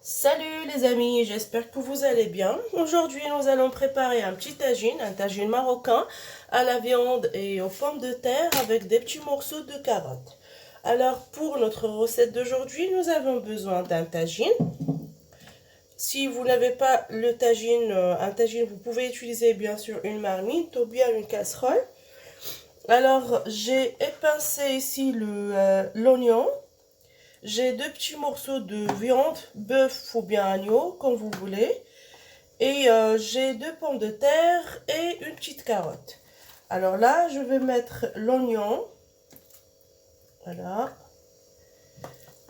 Salut les amis, j'espère que vous allez bien. Aujourd'hui, nous allons préparer un tagine marocain à la viande et aux pommes de terre avec des petits morceaux de carottes. Alors, pour notre recette d'aujourd'hui, nous avons besoin d'un tagine. Si vous n'avez pas un tagine, vous pouvez utiliser bien sûr une marmite ou bien une casserole. Alors, j'ai épincé ici l'oignon. J'ai deux petits morceaux de viande, bœuf ou bien agneau, comme vous voulez. Et j'ai deux pommes de terre et une petite carotte. Alors là, je vais mettre l'oignon. Voilà.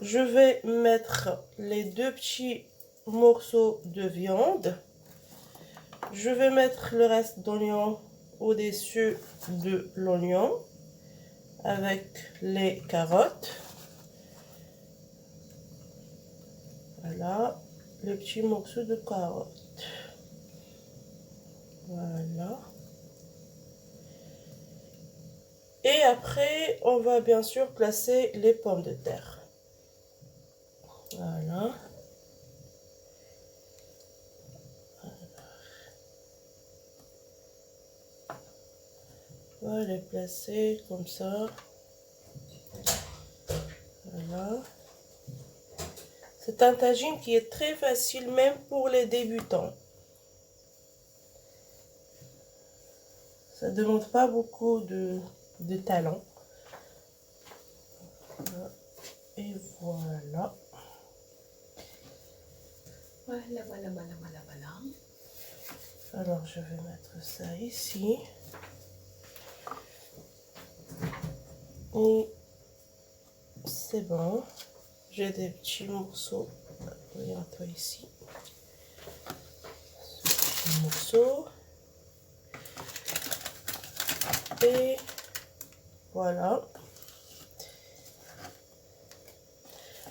Je vais mettre les deux petits morceaux de viande. Je vais mettre le reste d'oignon au-dessus de l'oignon avec les carottes. Voilà, les petits morceaux de carottes. Voilà. Et après, on va bien sûr placer les pommes de terre. Voilà. On va les placer comme ça. Voilà. C'est un tagine qui est très facile même pour les débutants. Ça ne demande pas beaucoup de talent. Voilà. Et voilà. Voilà. Alors, je vais mettre ça ici. Et c'est bon. J'ai des petits morceaux. Regarde-toi ici. Ce petit morceau. Et voilà.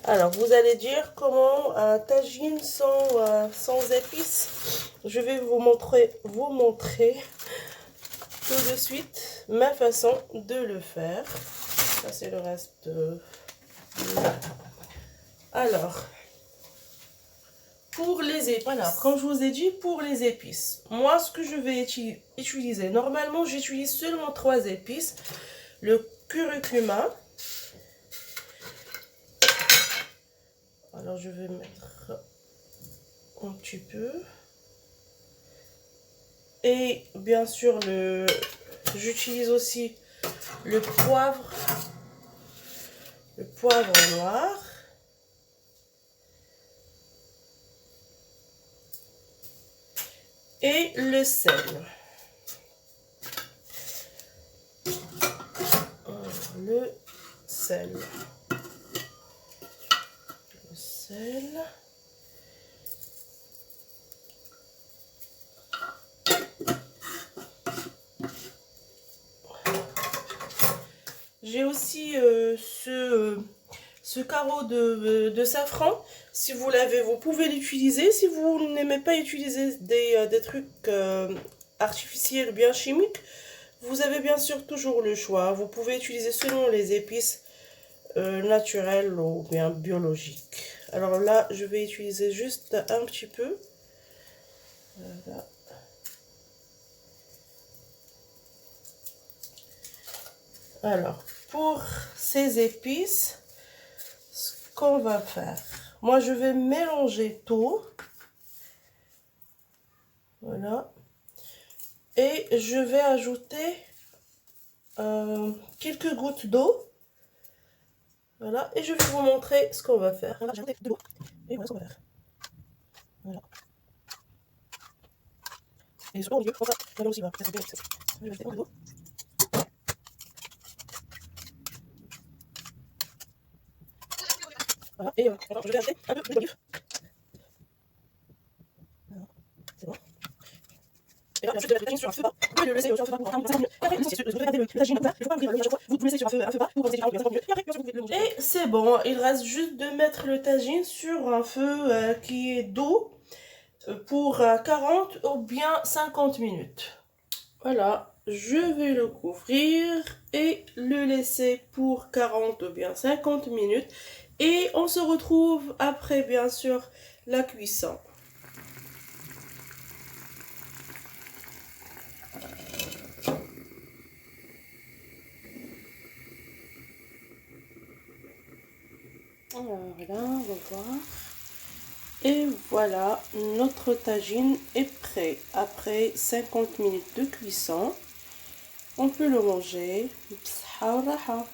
Alors, vous allez dire comment un tagine sans épices. Je vais vous montrer tout de suite ma façon de le faire. Ça, c'est le reste. Alors, pour les épices, voilà, comme je vous ai dit, pour les épices, moi, ce que je vais utiliser, normalement, j'utilise seulement 3 épices. Le curcuma. Alors, je vais mettre un petit peu. Et bien sûr, j'utilise aussi le poivre noir. Et le sel. Le sel. J'ai aussi ce carreau de safran. Si vous l'avez, vous pouvez l'utiliser. Si vous n'aimez pas utiliser des trucs artificiels bien chimiques, vous avez bien sûr toujours le choix. Vous pouvez utiliser seulement les épices naturelles ou bien biologiques. Alors là, je vais utiliser juste un petit peu. Voilà. Alors, pour ces épices, ce qu'on va faire, moi je vais mélanger tout. Voilà. Et je vais ajouter quelques gouttes d'eau. Voilà. Et je vais vous montrer ce qu'on va faire. Voilà, j'ai ajouté de l'eau. Et voilà ce qu'on va faire. Voilà. Et surtout au milieu, comme ça, la viande aussi va rester bien. Je vais ajouter un peu d'eau. Voilà. Et alors, je vais ajouter un peu d'huile d'olive. Voilà. C'est bon. Et là, ensuite, je vais mettre le tagine sur un feu bas. Vous pouvez le laisser sur un feu bas pour 50 minutes. Et après, si vous regardez le tagine comme ça, il ne faut pas ouvrir l'œil à chaque fois. Vous le laissez sur un feu bas pour 50 minutes. Et après, bien sûr, vous pouvez le manger. Et c'est bon. Il reste juste de mettre le tagine sur un feu qui est doux pour 40 ou bien 50 minutes. Voilà. je vais le couvrir et le laisser pour 40 ou bien 50 minutes. Et on se retrouve après, bien sûr, la cuisson. Voilà, on va voir. Et voilà, notre tagine est prêt. Après 50 minutes de cuisson, on peut le manger. Bsha wa raha.